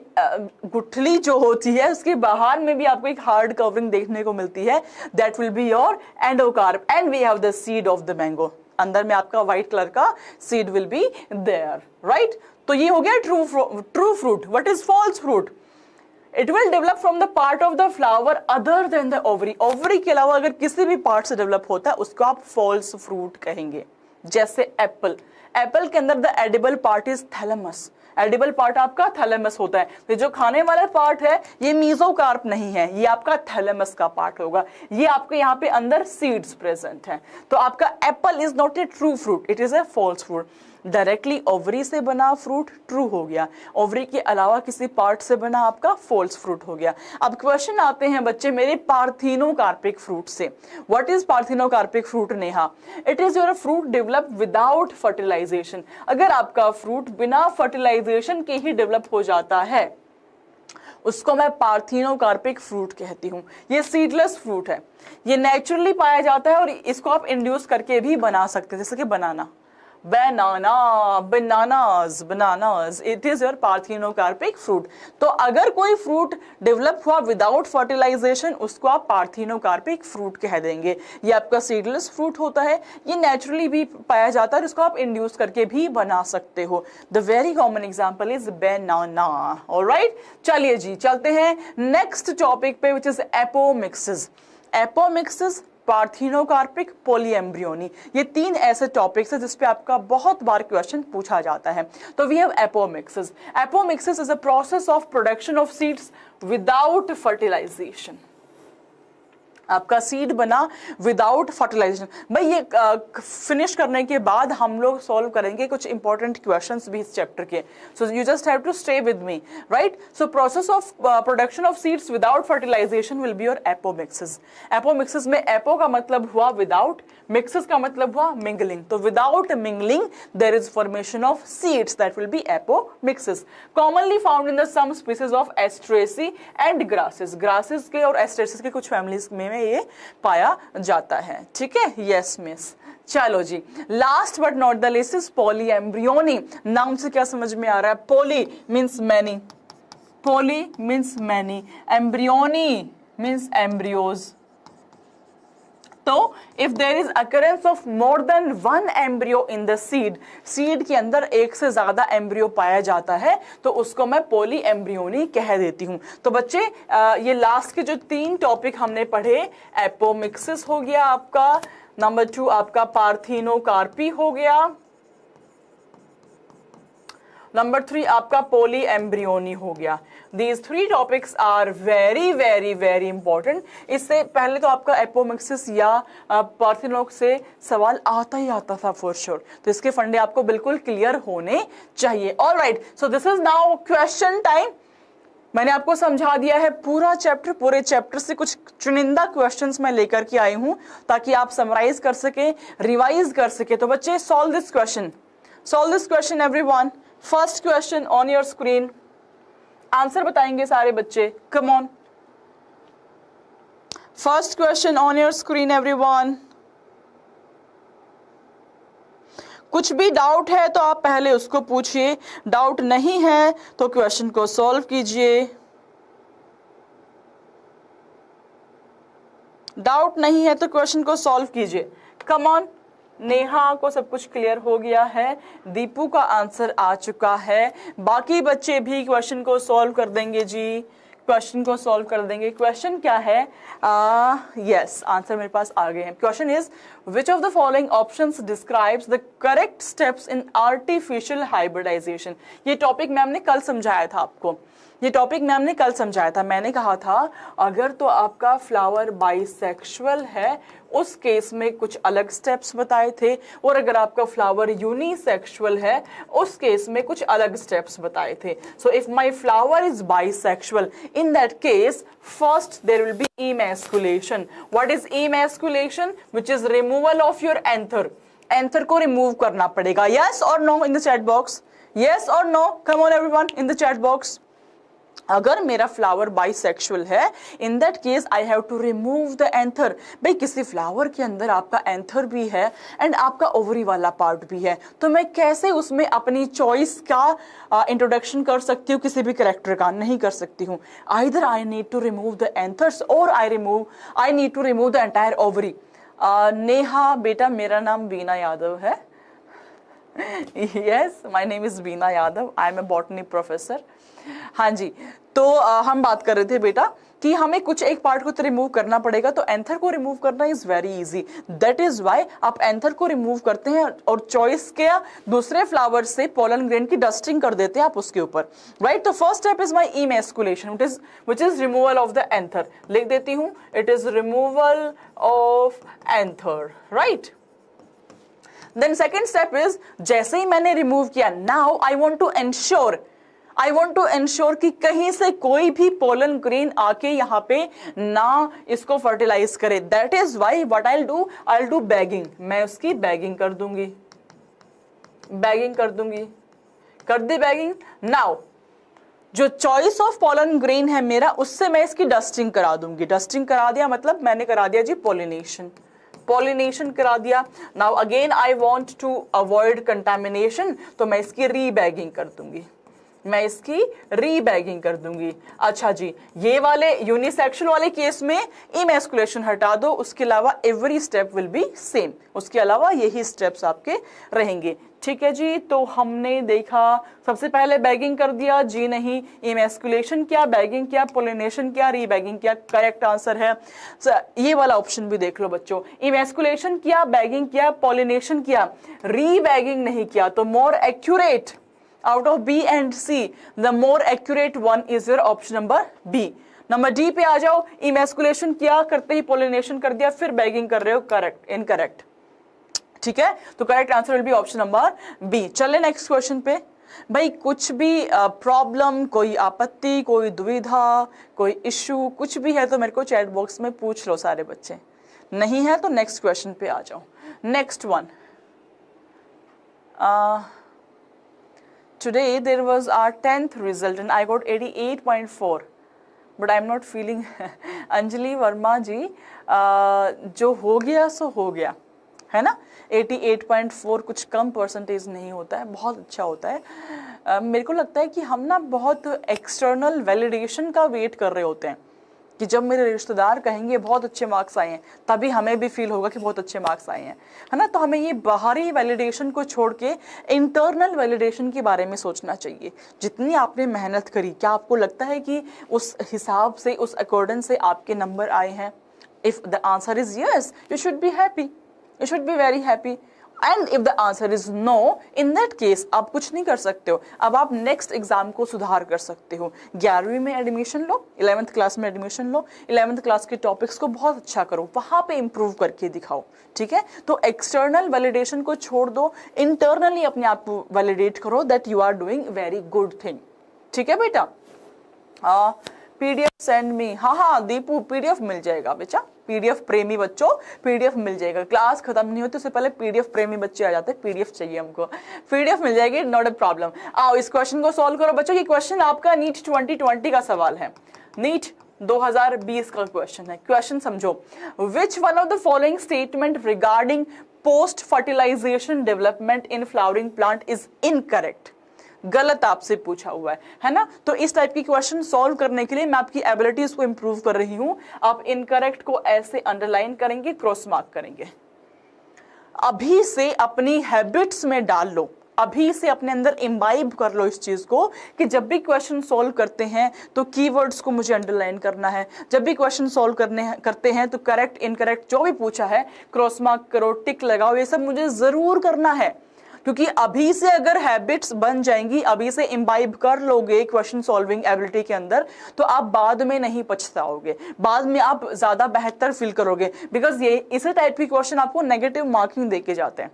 गुठली जो होती है उसके बाहर में भी आपको एक हार्ड कवरिंग देखने को मिलती है, that will be your endocarp. And we have the seed of the mango. अंदर में आपका व्हाइट कलर का seed will be there. Right. तो ये हो गया true fruit. What is false fruit? It will develop from the part of the flower other than the ovary. Ovary के अलावा अगर किसी भी पार्ट से डेवलप होता है उसको आप फॉल्स फ्रूट कहेंगे. जैसे एप्पल. एप्पल के अंदर the edible part is thalamus. Edible part आपका थैलेमस होता है. तो जो खाने वाला पार्ट है ये मेसोकार्प नहीं है, ये आपका थैलेमस का पार्ट होगा. ये आपके यहाँ पे अंदर सीड्स प्रेजेंट है. तो आपका apple is not a true fruit, it is a false fruit. Directly ovary से बना फ्रूट ट्रू हो गया, ओवरी के अलावा किसी पार्ट से बना आपका फॉल्स फ्रूट हो गया. अब क्वेश्चन आते हैं बच्चे मेरे पार्थिनोकार्पिक फ्रूट से. What is parthenocarpic fruit Neha? It is your fruit develop without fertilisation. अगर आपका फ्रूट बिना फर्टिलाइजेशन के ही डेवलप हो जाता है उसको मैं पार्थिनोकार्पिक फ्रूट कहती हूँ. ये सीडलेस फ्रूट है, ये नेचुरली पाया जाता है और इसको आप इंड्यूस करके भी बना सकते हैं, जैसे कि banana, bananas. It is your parthenocarpic fruit. तो अगर कोई फ्रूट डेवलप हुआ विदाउट फर्टिलाइजेशन उसको आप पार्थिनोकार्पिक फ्रूट कह देंगे. ये आपका सीडलेस फ्रूट होता है, ये नेचुरली भी पाया जाता है, इसको आप इंड्यूस करके भी बना सकते हो. The very common example is banana. Alright, चलिए जी चलते हैं नेक्स्ट टॉपिक पे, which is apomixis. Apomixis, parthenocarpic, polyembryony, ये तीन ऐसे टॉपिक्स हैं जिसपे आपका बहुत बार क्वेश्चन पूछा जाता है. तो we have apomixis. Apomixis is a process of production of seeds without fertilisation. आपका सीड बना विदाउट फर्टिलाइजेशन. भाई ये फिनिश करने के बाद हम लोग सॉल्व करेंगे कुछ इंपॉर्टेंट क्वेश्चंस भी इस चैप्टर के. So you just have to stay with me. Right. So process of production of seeds without fertilisation will be your apomixis. Apomixis में एपो का मतलब हुआ विदाउट, मिक्सिस का मतलब हुआ मिंगलिंग. तो without mingling there is formation of seeds, that will be apomixis. Commonly found in the some species of Asteraceae and grasses. Grasses के और एस्ट्रेसिस के कुछ फैमिलीज में में ये पाया जाता है। ठीक है, यस मिस। चलो जी, last but not the least is poly embryony. नाम से क्या समझ में आ रहा है? Poly means many, poly means many, embryony means embryos. तो if there is occurrence of more than one embryo in the seed, seed के अंदर एक से ज्यादा एम्ब्रियो पाया जाता है तो उसको मैं पॉली एम्ब्रियोनी कह देती हूं। तो बच्चे ये लास्ट के जो 3 टॉपिक हमने पढ़े, एपोमिक्सिस हो गया आपका, नंबर 2 आपका पार्थिनोकार्पी हो गया, नंबर 3 आपका पॉली एम्ब्रियोनी हो गया। These 3 topics are very very very important. इससे पहले तो आपका एपोमिक्सिस या पार्थिनोक से सवाल आता ही आता था फॉर श्योर, तो इसके फंडे आपको बिल्कुल क्लियर होने चाहिए। Alright, so this is now question time. मैंने आपको समझा दिया है पूरा चैप्टर, पूरे चैप्टर से कुछ चुनिंदा क्वेश्चंस मैं लेकर के आई हूं ताकि आप समराइज कर सके, रिवाइज कर सके। तो बच्चे solve this question everyone. First question on your screen, answer बताएंगे सारे बच्चे, come on. First question on your screen everyone. कुछ भी डाउट है तो आप पहले उसको पूछिए, डाउट नहीं है तो क्वेश्चन को सॉल्व कीजिए। डाउट नहीं है तो क्वेश्चन को सॉल्व कीजिए, कम ऑन। नेहा को सब कुछ क्लियर हो गया है, दीपू का आंसर आ चुका है, बाकी बच्चे भी क्वेश्चन को सॉल्व कर देंगे जी, क्वेश्चन को सॉल्व कर देंगे। क्वेश्चन क्या है? यस, आंसर मेरे पास आ गए हैं। Question is which of the following options describes the correct steps in artificial hybridisation. ये टॉपिक मैम ने कल समझाया था आपको, ये टॉपिक मैम ने कल समझाया था। मैंने कहा था अगर तो आपका फ्लावर बाइसेक्सुअल है उस केस में कुछ अलग स्टेप्स बताए थे, और अगर आपका फ्लावर यूनिसेक्सुअल है उस केस में कुछ अलग स्टेप्स बताए थे। So if my flower is bisexual, in that case first there will be emasculation. What is emasculation? Which is removal of your anther. Anther को रिमूव करना पड़ेगा। यस और no in the chat box, yes और no, come on everyone in the chat box. अगर मेरा flower bisexual है, in that case I have to remove the anther. भाई किसी फ्लावर के अंदर आपका एंथर भी है एंड आपका ओवरी वाला पार्ट भी है, तो मैं कैसे उसमें अपनी चॉइस का इंट्रोडक्शन कर सकती हूँ? किसी भी कैरेक्टर का नहीं कर सकती हूँ। Either I need to remove the anthers और I need to remove the entire ovary. Neha बेटा, मेरा नाम बीना यादव है। Yes, my name is Beena Yadav, I am a botany professor. हाँ जी, तो हम बात कर रहे थे बेटा कि हमें कुछ एक पार्ट को तो रिमूव करना पड़ेगा, तो एंथर को रिमूव करना is very easy. That is why आप एंथर को रिमूव करते हैं और चॉइस के दूसरे फ्लावर से पोलन ग्रेन की डस्टिंग कर देते हैं आप उसके ऊपर, राइट। तो first step is my emasculation which is removal of the anther. लिख देती हूं, it is removal of anther, right. Then second step is, जैसे ही मैंने रिमूव किया, now I want to ensure कि कहीं से कोई भी पोलन ग्रेन आके यहाँ पे ना इसको फर्टिलाइज करे। That is why what I will do bagging. मैं उसकी बैगिंग कर दूंगी, कर दी बैगिंग। नाउ जो चॉइस ऑफ पोलन ग्रेन है मेरा, उससे मैं इसकी डस्टिंग करा दूंगी। डस्टिंग करा दिया मतलब मैंने करा दिया जी पॉलिनेशन करा दिया। Now again I want to avoid contamination, तो मैं इसकी रीबैगिंग कर दूंगी, अच्छा जी, ये वाले यूनिसेक्सुअल वाले केस में इमैस्कुलेशन हटा दो, उसके अलावा every step will B same, उसके अलावा यही स्टेप्स आपके रहेंगे। ठीक है जी, तो हमने देखा सबसे पहले बैगिंग कर दिया जी, नहीं, इमैस्कुलेशन किया, बैगिंग किया, पोलिनेशन किया, रीबैगिंग किया। करेक्ट आंसर है ये वाला ऑप्शन भी देख लो बच्चों, इमैस्कुलेशन किया, बैगिंग किया, पोलिनेशन किया, रीबैगिंग नहीं किया। तो more accurate out of B and C, the more accurate one is your option number B। Number D पे आ जाओ, इमैस्कुलेशन किया, करते ही पोलिनेशन कर दिया, फिर बैगिंग कर रहे हो, करेक्ट, इनकरेक्ट। ठीक है, तो correct answer will be option number B. चले नेक्स्ट क्वेश्चन पे। भाई कुछ भी प्रॉब्लम, कोई आपत्ति, कोई दुविधा, कोई इश्यू, कुछ भी है तो मेरे को चैट बॉक्स में पूछ लो सारे बच्चे, नहीं है तो नेक्स्ट क्वेश्चन पे आ जाओ। Next one, today there was our 10th result and I got 88.4, but I am not feeling Anjali Verma ji, जो हो गया सो हो गया, है ना। 88.4 कुछ कम परसेंटेज नहीं होता है, बहुत अच्छा होता है। मेरे को लगता है कि हम ना बहुत एक्सटर्नल वैलिडेशन का वेट कर रहे होते हैं कि जब मेरे रिश्तेदार कहेंगे बहुत अच्छे मार्क्स आए हैं तभी हमें भी फील होगा कि बहुत अच्छे मार्क्स आए हैं, है ना। तो हमें ये बाहरी वैलिडेशन को छोड़ के इंटरनल वैलिडेशन के बारे में सोचना चाहिए। जितनी आपने मेहनत करी, क्या आपको लगता है कि उस हिसाब से, उस अकॉर्डेंस से आपके नंबर आए हैं? If the answer is yes, you should be happy, you should be very happy, and if the answer is no, in that case आप कुछ नहीं कर सकते हो। अब आप नेक्स्ट एग्जाम को सुधार कर सकते हो। 11वीं में एडमिशन लो, 11th क्लास में एडमिशन लो, 11th क्लास के टॉपिक्स को बहुत अच्छा करो, वहां पे इंप्रूव करके दिखाओ, ठीक है। तो एक्सटर्नल वैलिडेशन को छोड़ दो, इंटरनली अपने आप को वैलिडेट करो that you are doing very good thing, ठीक है बेटा। पीडीएफ सेंड मी, हाँ दीपू पीडीएफ मिल जाएगा बेटा, पीडीएफ प्रेमी बच्चों पीडीएफ मिल जाएगा। क्लास खत्म नहीं होती उससे पहले पीडीएफ प्रेमी बच्चे आ जाते हैं, पीडीएफ चाहिए हमको, पीडीएफ मिल जाएगी, नॉट अ प्रॉब्लम। आओ इस क्वेश्चन को सॉल्व करो बच्चों। ये क्वेश्चन आपका नीट 2020 का सवाल है, नीट 2020 का क्वेश्चन है। क्वेश्चन समझो, which one of the following statement regarding post fertilization development in flowering plant is incorrect? गलत आपसे पूछा हुआ है ना। तो इस टाइप की क्वेश्चन सॉल्व करने के लिए मैं आपकी एबिलिटीज को इंप्रूव कर रही हूं। आप इनकरेक्ट को ऐसे अंडरलाइन करेंगे, क्रॉस मार्क करेंगे। अभी से अपनी हैबिट्स में डाल लो, अभी से अपने अंदर इम्बाइब कर लो इस चीज को कि जब भी क्वेश्चन सॉल्व करते हैं तो कीवर्ड्स को मुझे अंडरलाइन करना है। जब भी क्वेश्चन सॉल्व करते हैं तो करेक्ट इनकरेक्ट जो भी पूछा है क्रॉस मार्क करो, टिक लगाओ, ये सब मुझे जरूर करना है। क्योंकि अभी से अगर हैबिट्स बन जाएंगी, अभी से इम्बाइब कर लोगे क्वेश्चन सॉल्विंग एबिलिटी के अंदर, तो आप बाद में नहीं पछताओगे, बाद में आप ज्यादा बेहतर फील करोगे। बिकॉज ये इसी टाइप की क्वेश्चन आपको नेगेटिव मार्किंग देके जाते हैं।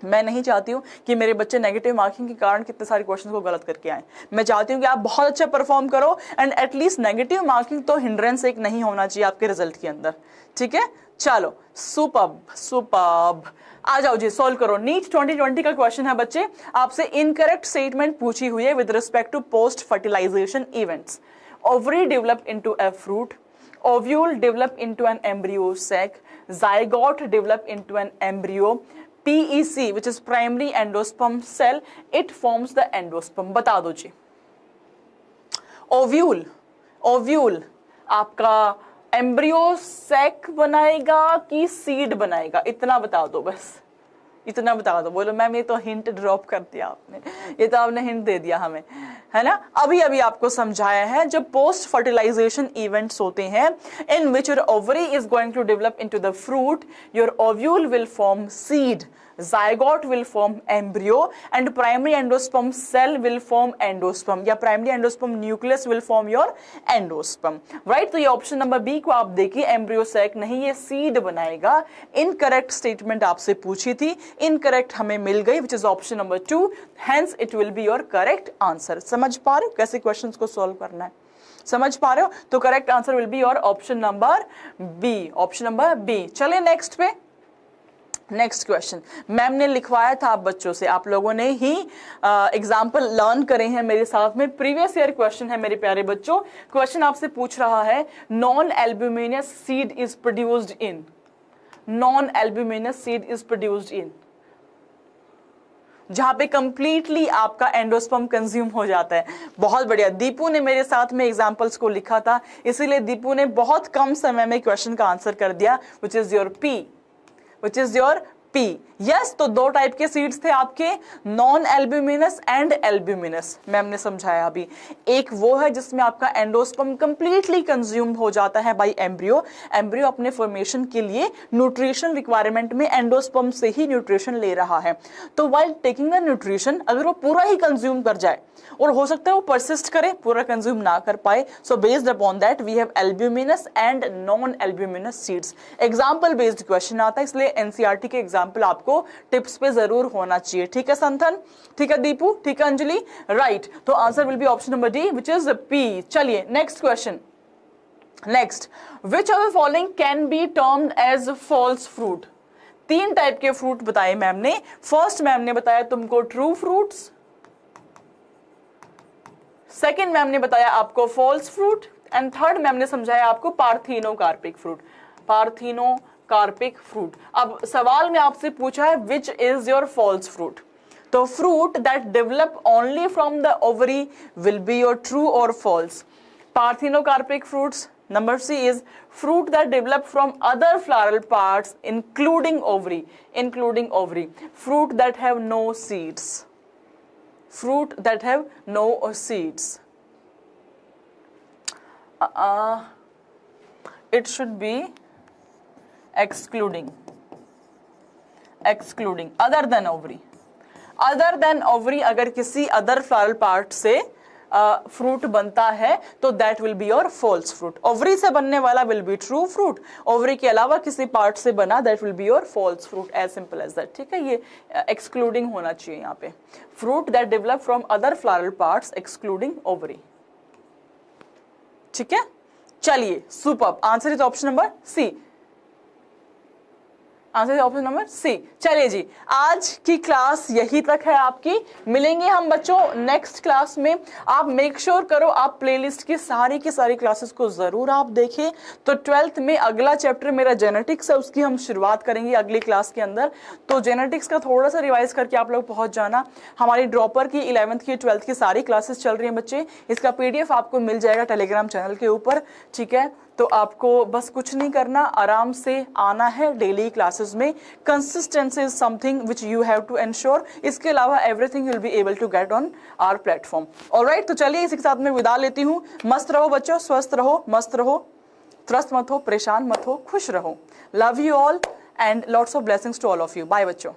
मैं नहीं चाहती हूँ कि मेरे बच्चे नेगेटिव मार्किंग के कारण कितने सारे क्वेश्चन को गलत करके आए। मैं चाहती हूँ कि आप बहुत अच्छा परफॉर्म करो एंड एटलीस्ट नेगेटिव मार्किंग तो हिंड्रेंस एक नहीं होना चाहिए आपके रिजल्ट के अंदर, ठीक है। चलो सुपर्ब सुपर्ब, आ जाओ जी सॉल्व करो। नीट 2020 का क्वेश्चन है बच्चे, आपसे इनकरेक्ट स्टेटमेंट पूछी हुई है with respect to post fertilisation events. Ovary develop into a fruit, ovule develop into an embryo sac, zygote develop into an embryo, PEC which is primary endosperm cell, it forms the endosperm। बता दो जी। Ovule, ovule आपका embryo sac बनाएगा कि seed बनाएगा, इतना बता दो बस, इतना बता दो। बोलो मैम ये तो हिंट ड्रॉप कर दिया आपने, ये तो आपने हिंट दे दिया हमें, है ना। अभी अभी आपको समझाया है जब पोस्ट फर्टिलाइजेशन इवेंट्स होते हैं in which your ovary is going to develop into the fruit, your ovule will form seed, zygote will form embryo and primary endosperm cell will form endosperm या primary endosperm nucleus will form your endosperm, right। तो ये option number B को आप देखिए, embryo sac नहीं, ये seed बनाएगा। Incorrect statement आपसे पूछी थी, इनकरेक्ट हमें मिल गई which is option number 2, hence it will be your correct answer. समझ पा रहे हो कैसे क्वेश्चंस को सॉल्व करना है? समझ पा रहे हो? तो correct answer will be your option number B, option number B. चलिए नेक्स्ट पे, नेक्स्ट क्वेश्चन मैम ने लिखवाया था आप बच्चों से, आप लोगों ने ही एग्जाम्पल लर्न करे हैं मेरे साथ में। प्रीवियस ईयर क्वेश्चन है मेरे प्यारे बच्चों। क्वेश्चन आपसे पूछ रहा है non albuminous seed is produced in, non albuminous seed is produced in, जहां पे कंप्लीटली आपका एंडोस्पर्म कंज्यूम हो जाता है। बहुत बढ़िया, दीपू ने मेरे साथ में एग्जांपल्स को लिखा था, इसीलिए दीपू ने बहुत कम समय में क्वेश्चन का आंसर कर दिया, विच is your P, which is your P। Yes, तो दो टाइप के सीड्स थे आपके, non albuminous and albuminous, ma'am ने समझाया अभी। एक वो है जिसमें आपका एंडोस्पर्म कंप्लीटली कंज्यूम हो जाता है बाय एम्ब्रियो, एम्ब्रियो अपने फॉर्मेशन के लिए न्यूट्रिशन रिक्वायरमेंट में एंडोस्पर्म से ही न्यूट्रिशन ले रहा है। तो वाइल टेकिंग द न्यूट्रिशन अगर वो पूरा ही कंज्यूम कर जाए, और हो सकता है वो परसिस्ट करे, पूरा कंज्यूम ना कर पाए, so based upon that we have albuminous and non albuminous seeds. Example based question आता है, इसलिए एनसीईआरटी के एग्जाम्पल आपको टिप्स पे जरूर होना चाहिए, ठीक है संथन, ठीक है दीपू, ठीक है अंजलि, राइट। तो answer will be option number D which is P. चलिए next question, next, which of the following can be termed as false fruit? तीन टाइप के फ्रूट बताए मैम ने। फर्स्ट मैम ने बताया तुमको ट्रू फ्रूट्स, सेकेंड मैम ने बताया आपको false fruit, and third ma'am ने समझाया आपको पार्थिनोकार्पिक फ्रूट। Parthenocarpic fruit. अब सवाल में आपसे पूछा है which is your false fruit, तो fruit that develop only from the ovary will be your true और false. Parthenocarpic fruits. Number C is fruit that develop from other floral parts including ovary. Fruit that have no seeds. Fruit that have no seeds. It should be excluding other than ovary. अगर किसी other floral part से fruit बनता है तो that will be your false fruit. Ovary से बनने वाला will be true fruit, ovary के अलावा किसी पार्ट से बना that will be your false fruit. As simple as that, ठीक है। ये एक्सक्लूडिंग होना चाहिए यहाँ पे, fruit that develop from other floral parts excluding ovary, ठीक है। चलिए superb, answer is option number C. Answer option number C. चलिए जी, आज की क्लास यही तक है आपकी। मिलेंगे हम बच्चों नेक्स्ट क्लास में। आप मेक श्योर करो आप प्लेलिस्ट की सारी क्लासेस को जरूर आप देखें। तो 12th में अगला चैप्टर मेरा जेनेटिक्स है, उसकी हम शुरुआत करेंगे अगली क्लास के अंदर। तो जेनेटिक्स का थोड़ा सा रिवाइज करके आप लोग पहुंच जाना। हमारी ड्रॉपर की 11th की 12th की सारी क्लासेस चल रही हैं बच्चे। इसका PDF आपको मिल जाएगा टेलीग्राम चैनल के ऊपर, ठीक है। तो आपको बस कुछ नहीं करना, आराम से आना है डेली क्लासेस में। Consistency is something which you have to ensure. इसके अलावा everything will be able to get on our platform. Alright, तो चलिए इसी के साथ में विदा लेती हूँ। मस्त रहो बच्चों, स्वस्थ रहो, मस्त रहो, त्रस्त मत हो, परेशान मत हो, खुश रहो। Love you all and lots of blessings to all of you. Bye बच्चों।